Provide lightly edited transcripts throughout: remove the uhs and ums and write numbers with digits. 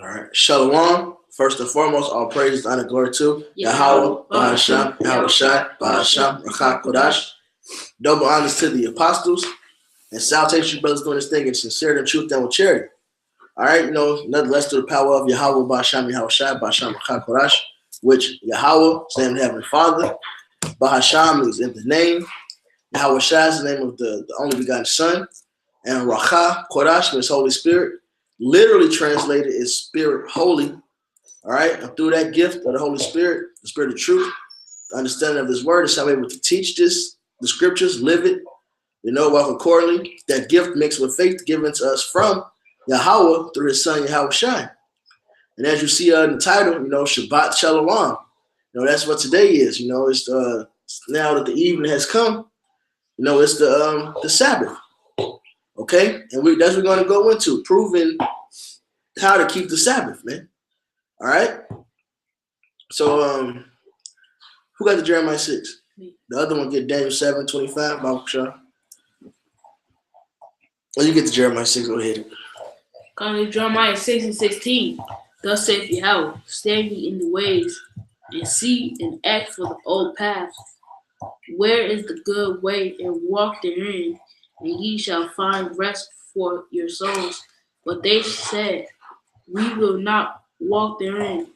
All right. Shalawam. First and foremost, all praise, honor, glory to Yahweh, Bahasham, Yahweh Shai, Bahasham, Rakha Kodash. Double honors to the apostles and salutations, you brothers, doing this thing in sincerity and truth and with charity. All right, nothing less to the power of Yahweh, Bahasham, Yahweh Shai, Bahasham, Rakha Kodash, which Yahweh stands in Heavenly Father. Bahasham is in the name. Yahweh Shai is the name of the only begotten Son. And Rakha Kodash means Holy Spirit. Literally translated is Spirit Holy. All right, and through that gift of the Holy Spirit, the Spirit of truth, the understanding of His word, is how we're able to teach this, the scriptures, live it, walk accordingly. That gift mixed with faith given to us from Yahweh through His Son, Yahweh Shai. And as you see in the title, Shabbat Shalawam. That's what today is. It's now that the evening has come. It's the Sabbath. Okay, and that's what we're going to go into, proving how to keep the Sabbath, man. All right. So, who got the Jeremiah 6? The other one get Daniel 7:25. Bible Shah. Well, you get the Jeremiah 6. Go ahead. Come to Jeremiah 6:16. Thus saith Yahweh, stand ye in the ways, and see and act for the old path. Where is the good way, and walk therein, and ye shall find rest for your souls. But they said, we will not walk therein.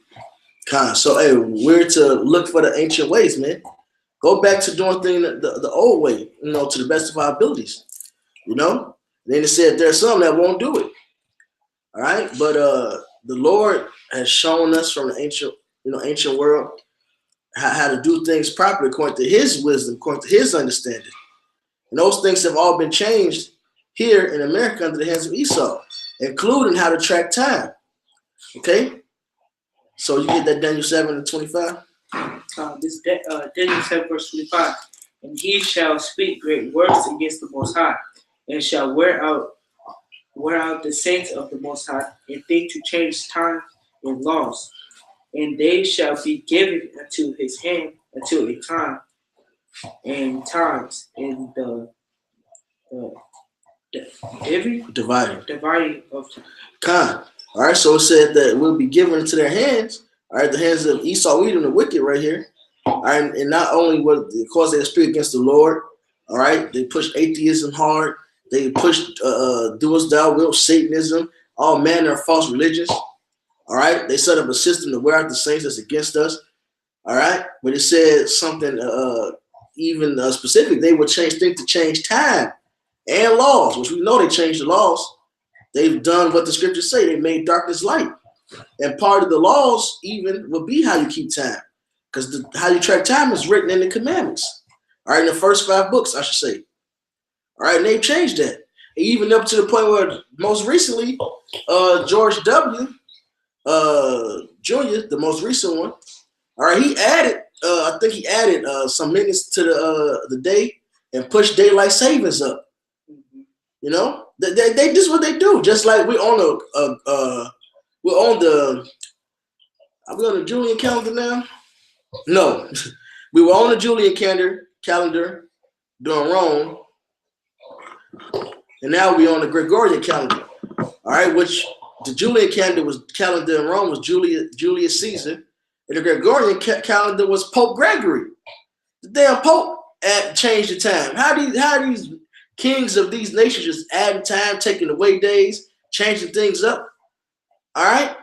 So, hey, we're to look for the ancient ways, man. Go back to doing things the old way, to the best of our abilities. Then it said there's some that won't do it. All right, but the Lord has shown us from the ancient world how to do things properly according to His wisdom, according to His understanding. And those things have all been changed here in America under the hands of Esau, including how to track time. Okay, so you get that Daniel 7:25. This Daniel 7:25, and he shall speak great words against the Most High, and shall wear out the saints of the Most High, and think to change time and laws, and they shall be given unto his hand until a time and times, and the dividing of time. All right, so it said that it will be given into their hands. All right, the hands of Esau, Edom, the wicked, right here. All right, and not only what cause they speak against the Lord. All right, they pushed atheism hard. They pushed do as thou wilt, Satanism, all manner of false religions. All right, they set up a system to wear out the saints that's against us. All right, but it said something even specific. They would think to change time and laws, which we know they changed the laws. They've done what the scriptures say. They made darkness light. And part of the laws even will be how you keep time. Because how you track time is written in the commandments. All right, in the first 5 books, I should say. All right, and they've changed that. Even up to the point where most recently, George W. Jr., the most recent one, all right, he added, I think he added some minutes to the day and pushed daylight savings up. They just what they do. Just like we're on are we on the Julian calendar now? No, we were on the Julian calendar during Rome, and now we're on the Gregorian calendar. All right, which the Julian calendar in Rome was Julius Caesar, and the Gregorian calendar was Pope Gregory. The damn Pope changed the time. How these kings of these nations just adding time, taking away days, changing things up? All right,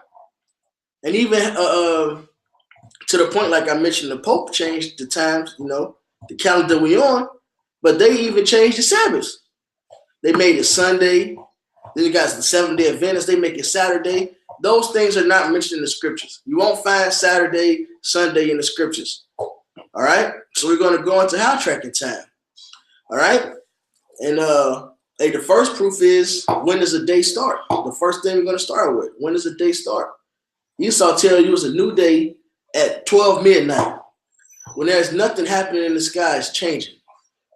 and even to the point, like I mentioned, the Pope changed the times, the calendar we on, but they even changed the Sabbaths. They made it Sunday. Then you got the 7-day Adventists. They make it Saturday. Those things are not mentioned in the scriptures. You won't find Saturday, Sunday in the scriptures. All right, so we're going to go into how tracking time. All right, and the first proof is, when does a day start? The first thing we're going to start with, when does a day start? Esau tell you it's a new day at 12 midnight. When there's nothing happening in the sky, it's changing.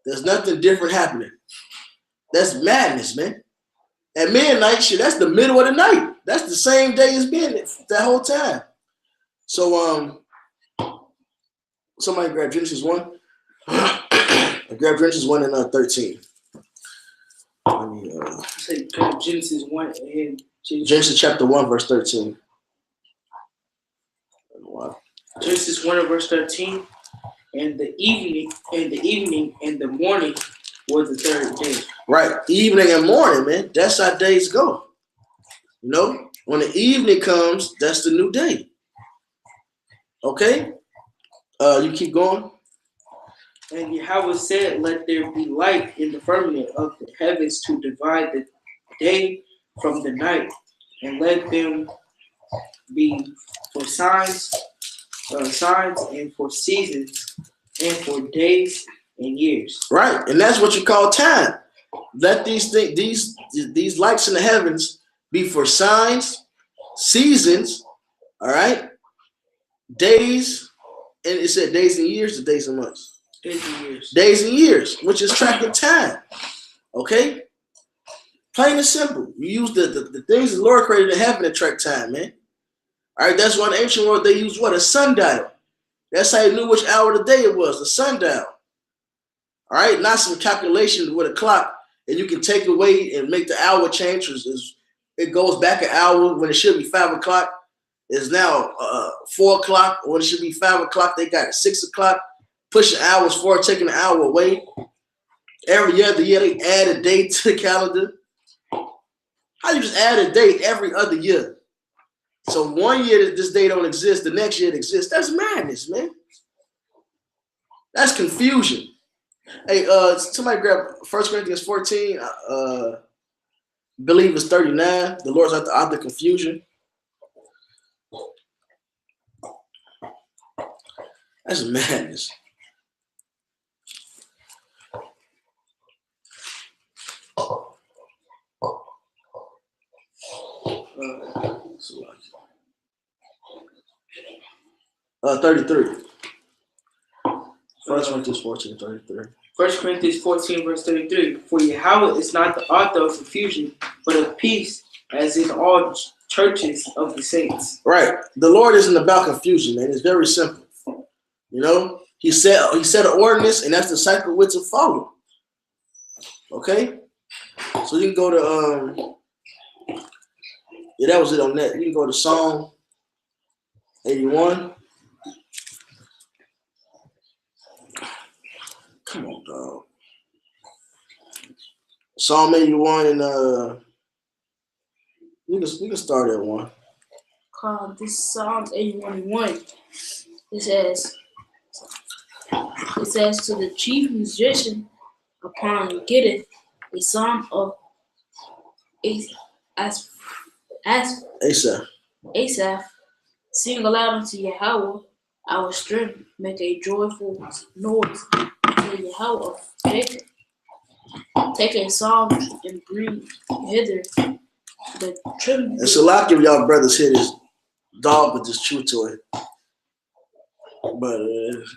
There's nothing different happening. That's madness, man. At midnight, shit, that's the middle of the night. That's the same day it's been that whole time. So, somebody grab Genesis 1. Grab Genesis 1 and 13. Say Genesis 1 and Genesis chapter 1, verse 13. Wow. Genesis 1 and verse 13. And the evening and the morning was the third day. Right. Evening and morning, man. That's how days go. You know, when the evening comes, that's the new day. Okay? You keep going. And Yahweh said, let there be light in the firmament of the heavens to divide the day from the night, and let them be for signs and for seasons and for days and years. Right. And that's what you call time. Let these lights in the heavens be for signs, seasons, all right, days, and it said days and years or days and months? Days and years. Days and years, which is tracking time. Okay? Plain and simple. You use the things the Lord created in heaven to track time, man. All right, that's why in the ancient world they used what? A sundial. That's how you knew which hour of the day it was, the sundial. All right, not some calculation with a clock, and you can take away and make the hour change. It goes back an hour when it should be 5 o'clock. It's now 4 o'clock. When it should be 5 o'clock, they got it 6 o'clock. Pushing hours forward, taking an hour away. Every other year, they add a date to the calendar. How you just add a date every other year? So 1 year this day don't exist, the next year it exists. That's madness, man. That's confusion. Hey, somebody grab 1 Corinthians 14. Believe it's 39. The Lord's out the confusion. That's madness. Uh, 33. 1 Corinthians 14, 33. 1 Corinthians 14, verse 33. For Yahweh is not the author of confusion, but of peace, as in all churches of the saints. Right. The Lord isn't about confusion, man. It's very simple. You know, he said an ordinance, and that's the cycle which to follow. Okay? So you can go to yeah, that was it on that. You can go to Psalm 81. Come on, dog. Psalm 81 and we can start at 1. This Psalms 81:1. It says to the chief musician upon Gittith, a psalm of Asaph, sing aloud unto Yahweh, our strength, make a joyful noise to Yahweh of Jacob. Take a psalm and bring hither the tremble. It's a lot of y'all brothers hear this dog with this chew toy. But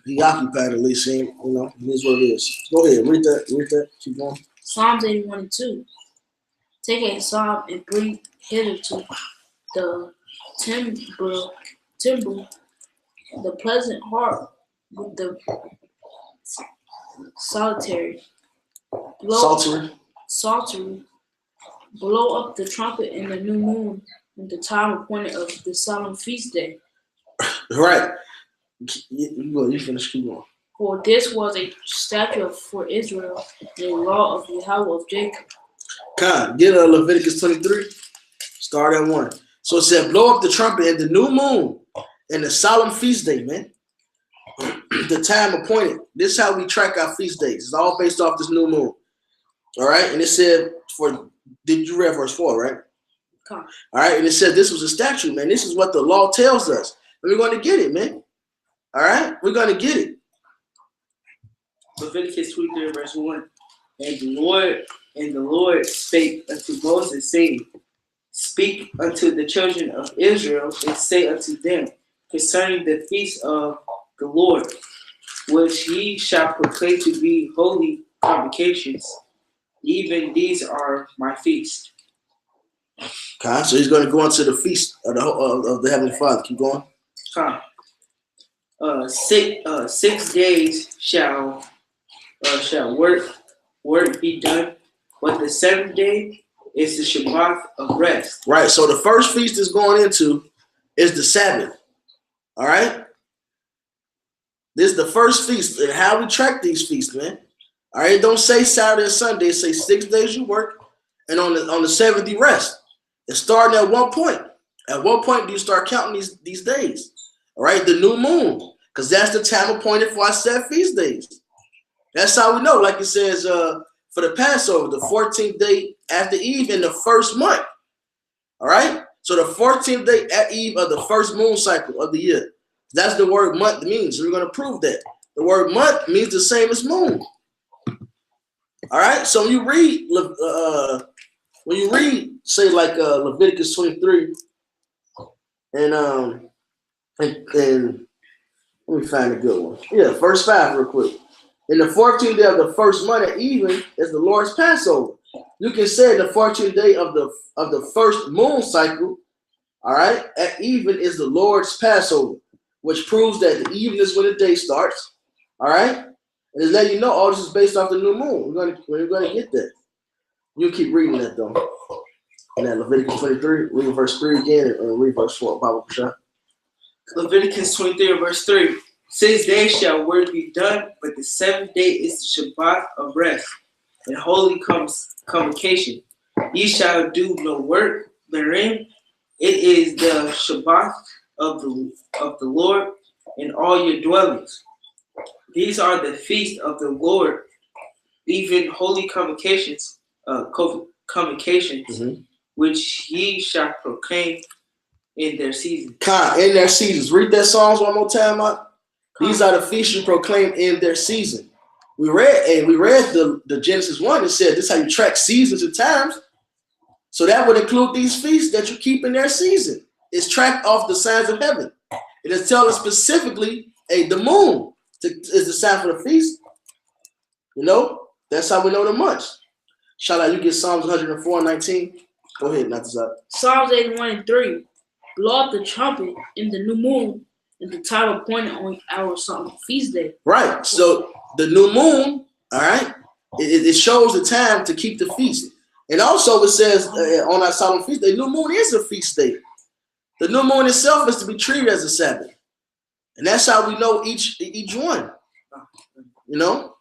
he occupied at least, you know, it is what it is. Go ahead, read that, keep going. Psalms 81:2. Take a psalm and bring hither to the timbrel, the pleasant harp with the psaltery. Blow up the trumpet in the new moon, in the time appointed of the solemn feast day. Right. You finish, keep going. For this was a statute for Israel, and a law of Yahweh of Jacob. Get Leviticus 23. Start at 1. So it said, blow up the trumpet in the new moon and the solemn feast day, man. The time appointed. This is how we track our feast days. It's all based off this new moon. All right. And it said, did you read verse 4, right? Come. All right. And it said this was a statute, man. This is what the law tells us. And we're going to get it, man. All right. We're going to get it. Leviticus 23, verse 1. And the Lord spake unto Moses, saying, Speak unto the children of Israel, and say unto them concerning the feast of the Lord, which ye shall proclaim to be holy convocations. Even these are my feast. Okay, so he's going to go into the feast of the Heavenly Father. Keep going. 6 days shall work be done, but the 7th day is the Shabath of rest. Right. So the first feast is going into is the Sabbath. All right. This is the first feast, and how we track these feasts, man. All right, don't say Saturday and Sunday. It say 6 days you work, and on the seventh you rest. It's starting at one point. At what point do you start counting these days? All right, the new moon, because that's the time appointed for our set feast days. That's how we know, like it says for the Passover, the 14th day after Eve in the first month. All right, so the 14th day at Eve of the first moon cycle of the year. That's the word month means. So we're going to prove that. The word month means the same as moon. All right. So when you read, say like Leviticus 23, and let me find a good one. Yeah, verse 5 real quick. In the 14th day of the first month at even is the Lord's Passover. You can say the 14th day of the first moon cycle, all right, at even is the Lord's Passover, which proves that the evening is when the day starts. All right, and it's letting you know all this is based off the new moon. We're gonna get that. You keep reading that though. And that Leviticus 23, read verse 3 again, and read verse 4. Bible shot. Leviticus 23, verse 3. 6 days shall work be done, but the 7th day is the Shabath of rest and holy convocation. Ye shall do no work therein. It is the Shabath of the Lord in all your dwellings. These are the feasts of the Lord, even holy convocations, which ye shall proclaim in their seasons. In their seasons. Read that Psalms one more time, Mark. These are the feasts you proclaim in their season. We read the Genesis 1. It said this is how you track seasons and times. So that would include these feasts that you keep in their season. It's tracked off the signs of heaven. It is telling specifically, the moon is the sign for the feast. You know, that's how we know the months. Shout out, you get Psalms 104:19. Go ahead, Natazak. Psalms 81:3. Blow up the trumpet in the new moon and the time appointed on our feast day. Right. So the new moon, all right, it shows the time to keep the feast. And also it says on our solemn feast day, new moon is a feast day. The new moon itself is to be treated as a Sabbath. And that's how we know each one. You know?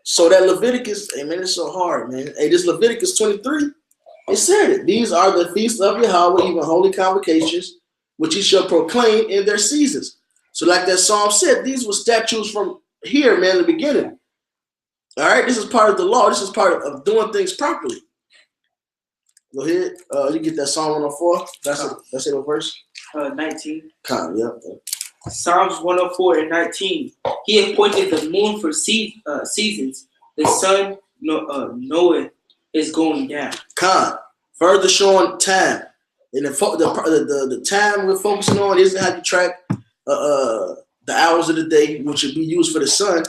So that Leviticus, hey man, it's so hard, man. Hey, this Leviticus 23, it said it. These are the feasts of Yahweh, even holy convocations, which he shall proclaim in their seasons. So like that Psalm said, these were statutes from here, man, in the beginning. All right, this is part of the law. This is part of doing things properly. Go ahead. You get that Psalm 104. That's it, what verse? 19. Yeah. Psalms 104:19. He appointed the moon for seasons. The sun knoweth is going down. Further showing time. And the time we're focusing on isn't how you track the hours of the day, which would be used for the sun.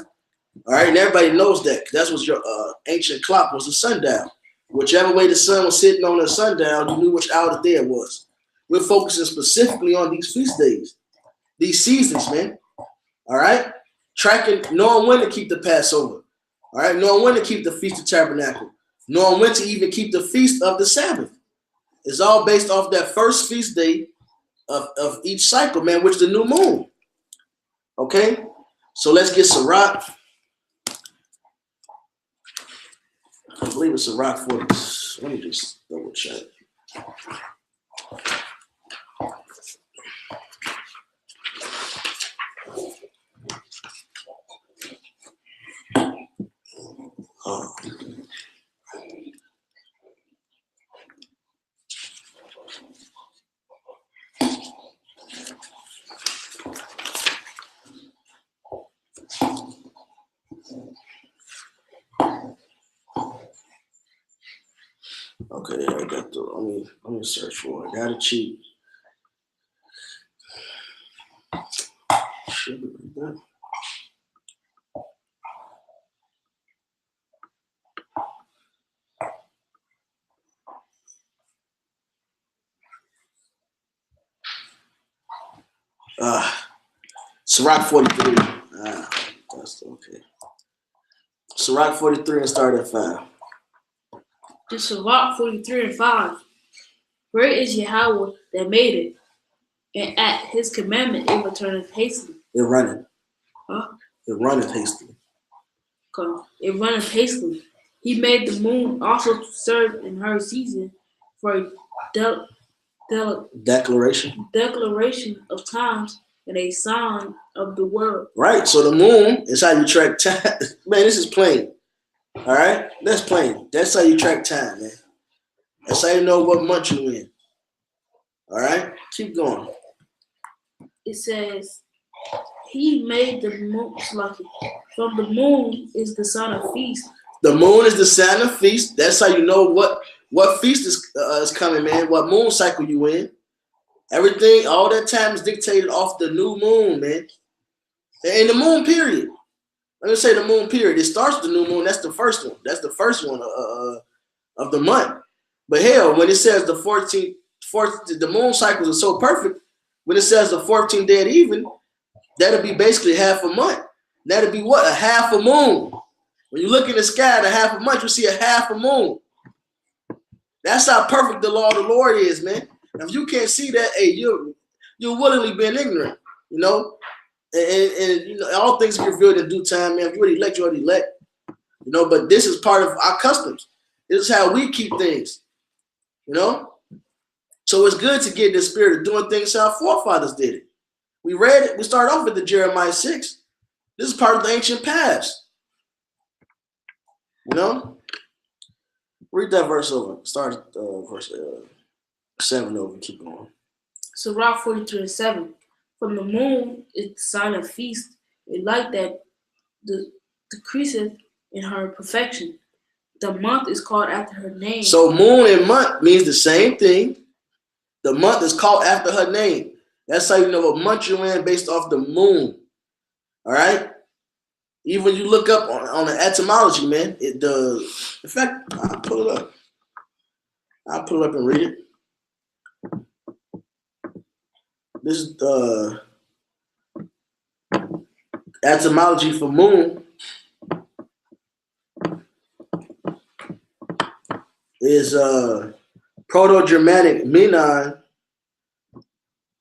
All right, and everybody knows that. That's what your ancient clock was, the sundial. Whichever way the sun was sitting on the sundial, you knew which hour of the day it was. We're focusing specifically on these feast days, these seasons, man. All right, tracking, knowing when to keep the Passover. All right, knowing when to keep the Feast of Tabernacle, knowing when to even keep the Feast of the Sabbath. It's all based off that first feast day of each cycle, man, which is the new moon. Okay, so let's get Sirach. I believe it's Sirach 40. Let me just double check. Okay, I got the. Let me search for it. I got to cheat. Should be good. Sirach 43. That's okay. Sirach 43 and start at 5. The Sirach 43:5. Great is Yahweh that made it, And at his commandment it returneth hastily. It runneth. Huh? It runneth hastily. It runneth hastily. He made the moon also to serve in her season for a declaration of times and a sign of the world. Right. So the moon is how you track time. Man, this is plain. All right? That's plain. That's how you track time, man. That's how you know what month you're in. All right? Keep going. It says, he made the moon, from the moon is the sign of feast. The moon is the sign of feast. That's how you know what feast is coming, man. What moon cycle you in. Everything, all that time is dictated off the new moon, man. And the moon period. Let me say the moon period. It starts with the new moon. That's the first one. That's the first one of the month. But hell, when it says the 14th, the moon cycles are so perfect. When it says the 14th day of the evening, that'll be basically half a month. That'll be what? A half a moon. When you look in the sky at a half a month, you see a half a moon. That's how perfect the law of the Lord is, man. If you can't see that, hey, you're willingly being ignorant, you know. And you know, all things are revealed in due time, man. If you already elect, you already elect. You know, but this is part of our customs. This is how we keep things, you know. So it's good to get the spirit of doing things how our forefathers did it. We read it. We started off with the Jeremiah 6. This is part of the ancient past. You know? Read that verse over. Start verse 7 over. Keep going. So Rock 43:7. From the moon is the sign of feast, a light that decreaseth in her perfection. The month is called after her name. So moon and month means the same thing. The month is called after her name. That's how you know what month you're in based off the moon. All right? Even when you look up on the etymology, man, it does. In fact, I'll pull it up. I'll pull it up and read it. This is the etymology for moon. Is Proto-Germanic Minan.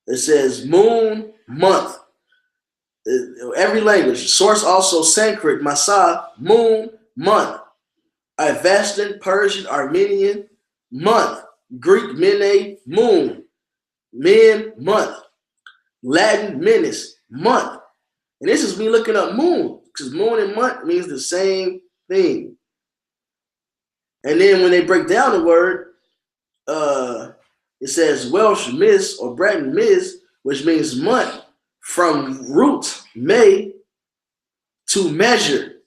It says moon, month. Every language. Source also Sanskrit, Masa, moon, month. Avestan, Persian, Armenian, month. Greek, Mene, moon. Men, month. Latin, menis, month. And this is me looking up moon, because moon and month means the same thing. And then when they break down the word, it says Welsh mis or Breton mis, which means month, from root May to measure,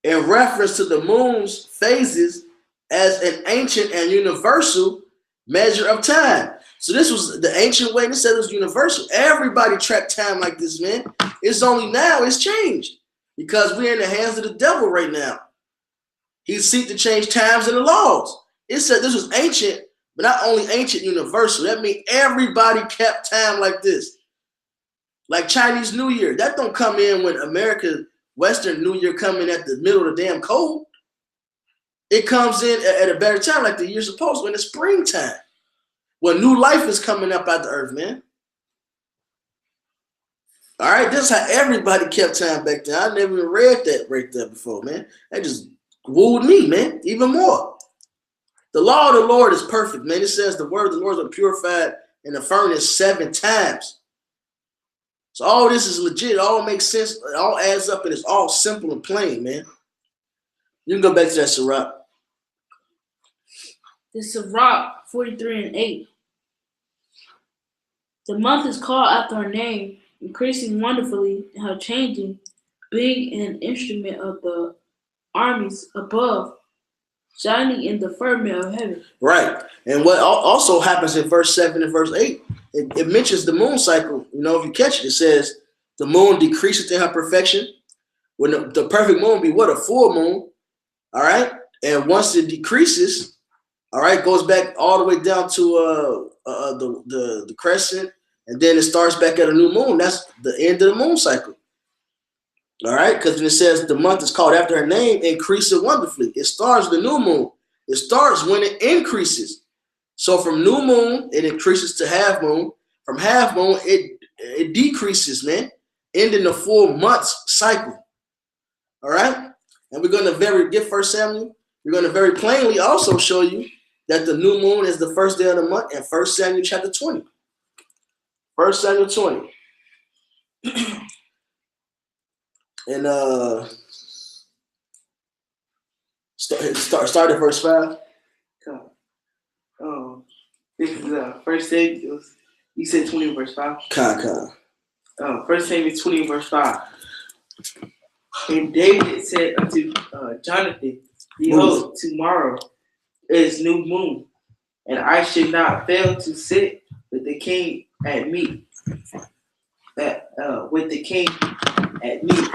in reference to the moon's phases as an ancient and universal measure of time. So this was the ancient way. They said it was universal. Everybody tracked time like this, man. It's only now it's changed because we're in the hands of the devil right now. He seeks to change times and the laws. It said this was ancient, but not only ancient, universal. That means everybody kept time like this. Like Chinese New Year. That don't come in when America, Western New Year come in at the middle of the damn cold. It comes in at a better time, like the year's supposed to, in the springtime. When new life is coming up out the earth, man. All right, this is how everybody kept time back then. I never even read that right there before, man. That just wooed me, man, even more. The law of the Lord is perfect, man. It says the word of the Lord is purified in the furnace 7 times. So all this is legit. It all makes sense. It all adds up, and it's all simple and plain, man. You can go back to that Sirach. The Sirach 43:8. The month is called after her name, increasing wonderfully in her changing, being an instrument of the armies above, shining in the firmament of heaven. Right. And what also happens in verse 7 and verse 8, it mentions the moon cycle. You know, if you catch it, it says the moon decreases in her perfection. When the perfect moon be what? A full moon. All right. And once it decreases, all right, goes back all the way down to the crescent, and then it starts back at a new moon. That's the end of the moon cycle. All right, because when it says the month is called after her name, increases wonderfully. It starts the new moon. It starts when it increases. So from new moon, it increases to half moon. from half moon, it decreases, man, ending the full months cycle. All right? And we're going to get 1 Samuel. We're going to very plainly also show you that the new moon is the first day of the month in 1 Samuel chapter 20. 1 Samuel 20. And start at verse 5. This is first Samuel. You said 20 verse 5. First Samuel 20 verse 5. And David said unto Jonathan, behold, tomorrow is new moon, and I should not fail to sit with the king at meat.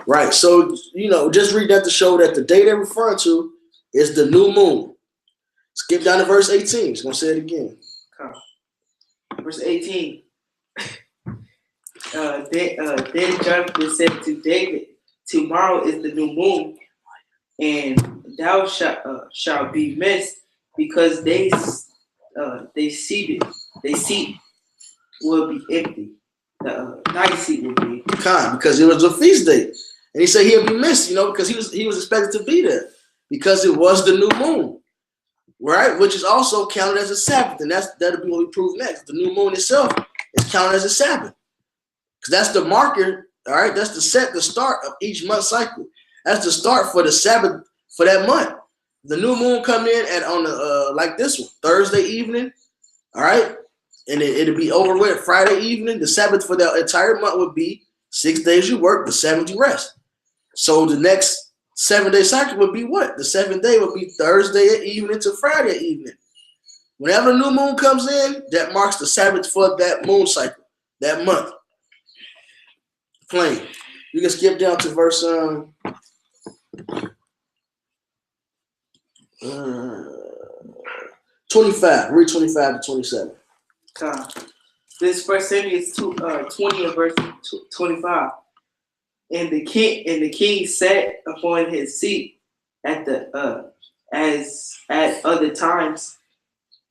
Right. So, just read that to show that the day they're referring to is the new moon. Skip down to verse 18. It's going to say it again. Verse 18. Then Jonathan said to David, tomorrow is the new moon, and thou shalt be missed, because they seat will be empty. Thy seat will be empty. Because it was a feast day, and he said he'll be missed, because he was expected to be there, because it was the new moon, right? Which is also counted as a Sabbath, and that'll be what we prove next. The new moon itself is counted as a Sabbath, because that's the marker. All right, that's the start of each month cycle. That's the start for the Sabbath for that month. The new moon come in on like this one, Thursday evening. All right, and it'll be over with Friday evening. The Sabbath for the entire month would be 6 days you work, the 7th you rest. So the next 7-day cycle would be what? The 7th day would be Thursday evening to Friday evening. Whenever the new moon comes in, that marks the Sabbath for that moon cycle, that month. Plain. You can skip down to verse 25. Read 25 to 27. This first Samuel is 20 and verse 25. And the king sat upon his seat at as at other times,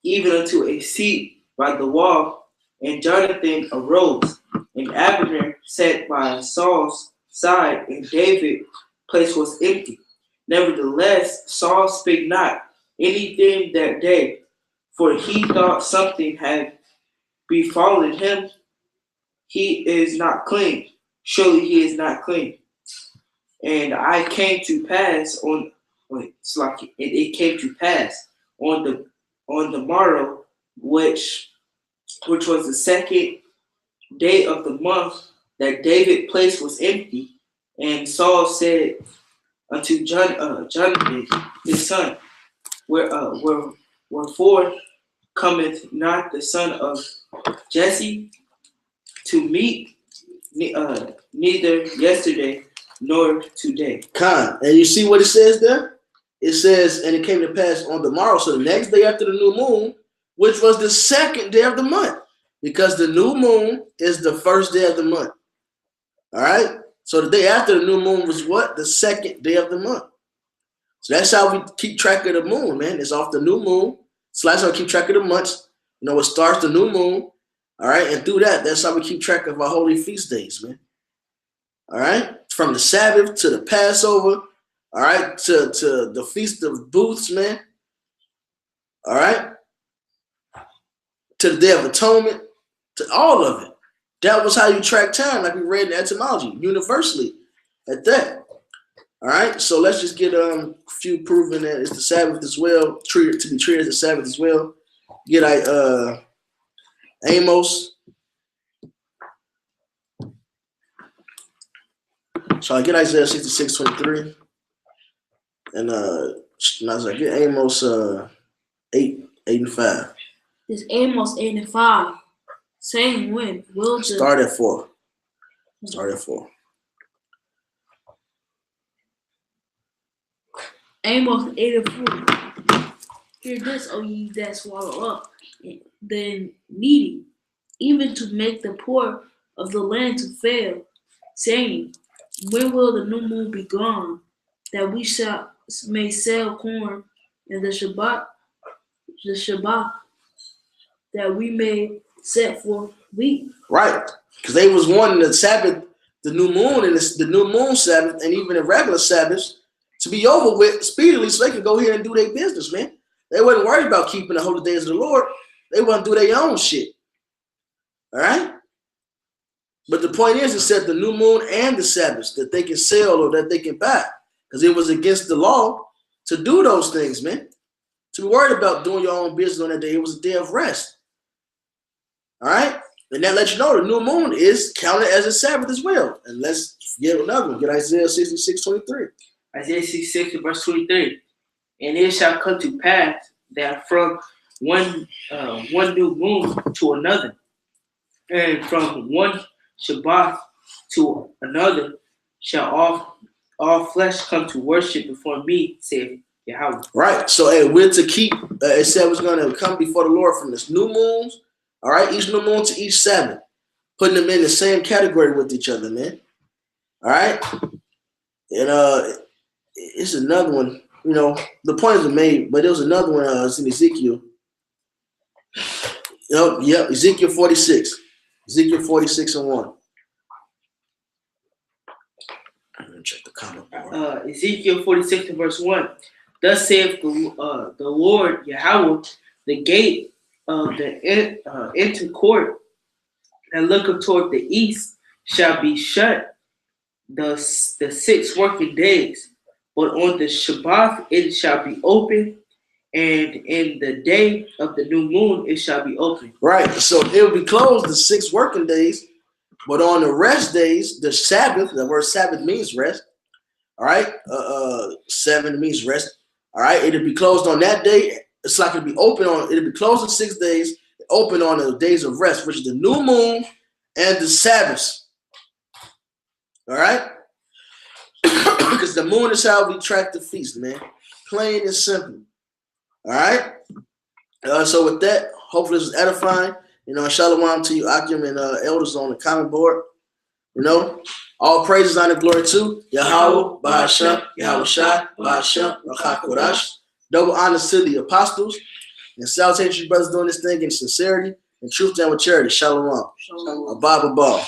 even unto a seat by the wall. And Jonathan arose, and Abner sat by Saul's side, and David's place was empty. Nevertheless, Saul spake not anything that day, for he thought something had befallen him. He is not clean. Surely he is not clean. And it came to pass on the morrow, which was the second day of the month, that David's place was empty. And Saul said unto Jonathan his son, wherefore cometh not the son of Jesse to meet, neither yesterday nor today? And you see what it says there? It says, and it came to pass on the morrow, so the next day after the new moon, which was the second day of the month, because the new moon is the first day of the month. All right? So the day after the new moon was what? The second day of the month. So that's how we keep track of the moon, man. It's off the new moon. So that's how we keep track of the months. It starts the new moon. All right? And through that's how we keep track of our holy feast days, man. All right? From the Sabbath to the Passover, all right, to the Feast of Booths, man. All right? To the Day of Atonement, to all of it. That was how you track time, like we read in etymology, universally at that. All right, so let's just get a few proving that it's the Sabbath as well, to be treated as the Sabbath as well. Get Amos. So I get Isaiah 66:23, and I get Amos 8:5. This Amos 8:5. Saying when will the start at 4. Start at 4. Amos 8:4. Hear this, O ye that swallow up the needy, even to make the poor of the land to fail, saying, when will the new moon be gone, that we may sell corn, and the Shabath, that we may set forth week. Right. Because they was wanting the Sabbath, the new moon, and the new moon Sabbath, and even the regular Sabbaths to be over with speedily so they could go here and do their business, man. They wasn't worried about keeping the holy days of the Lord. They want to do their own shit. All right? But the point is, it said the new moon and the Sabbaths that they can sell or that they can buy. Because it was against the law to do those things, man. To be worried about doing your own business on that day, it was a day of rest. All right? And that lets you know the new moon is counted as a Sabbath as well. And let's get another one. Get Isaiah 66:23. Isaiah 66 verse 23. And it shall come to pass that from one new moon to another, and from one Shabath to another, shall all flesh come to worship before me, saith Yahweh. Right. So we're to keep, it said was going to come before the Lord from this new moons, all right, each new moon to each Sabbath, putting them in the same category with each other, man. All right. And it's another one, you know, the point is made, but there was another one, it's in Ezekiel. Ezekiel 46. Ezekiel 46:1. I'm going to check the comment. Ezekiel 46 and verse 1. Thus saith the Lord Yahweh, the gate of the inner court that looketh toward the east shall be shut the 6 working days, but on the Shabath it shall be open, and in the day of the new moon it shall be open. Right. So it will be closed the 6 working days, but on the rest days, the Sabbath, the word Sabbath means rest. All right. 7 means rest. All right. It'll be closed on that day. It's like it'll be open it'll be closed in 6 days, open on the days of rest, which is the new moon and the Sabbaths. All right. Because the moon is how we track the feast, man. Plain and simple. All right. So with that, hopefully this is edifying. You know, Shalawam to you, Akim, and elders on the comment board. You know, all praises, honor, glory to Yahweh, Bahasham, Yahweh Shai, Bahasham, Rakha Kodash. Double honors to the apostles. And salutations, brothers, doing this thing in sincerity and truth and with charity. Shalom. Shalom. Abba.